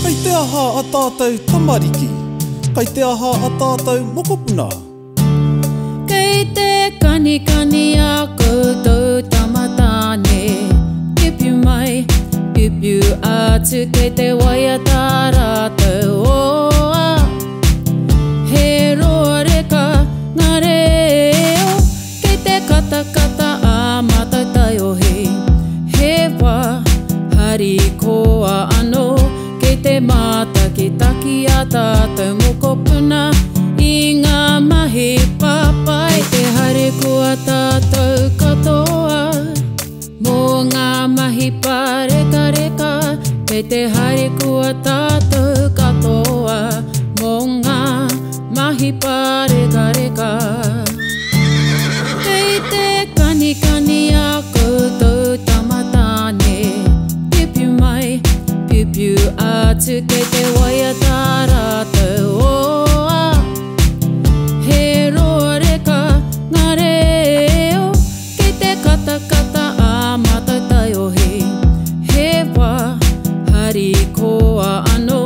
Kei te aha a tātou tamariki, kei te aha a tātou mokopuna. Kei te kanikani a koutou tamatāne, piu mai, piu atu kei te waia tā rātou oa. He roa reka ngā reo, kei te katakata a mātautai ohi. He wā hari koa anō, kei te mātakitaki a tātou mokopuna. I ngā mahi papai, te haere kua tātou katoa. Mō ngā mahi pāreka reka, kei te haere kua tātou katoa. Mō ngā mahi pāreka reka. Kei te kanikani a koutou tamatāne, piu mai, piu atu kei te waia tā rātou oa. He roa reka ngā reo, kei te katakata a mātautai ohi. He wā hari koa anō,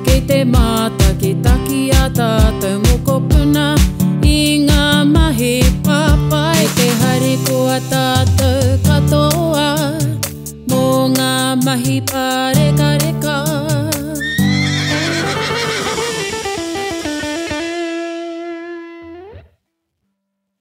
kei te mātakitaki a tātou mokopuna. I ngā mahi papai, te haere kua tātou katoa. Mō ngā mahi pāreka reka.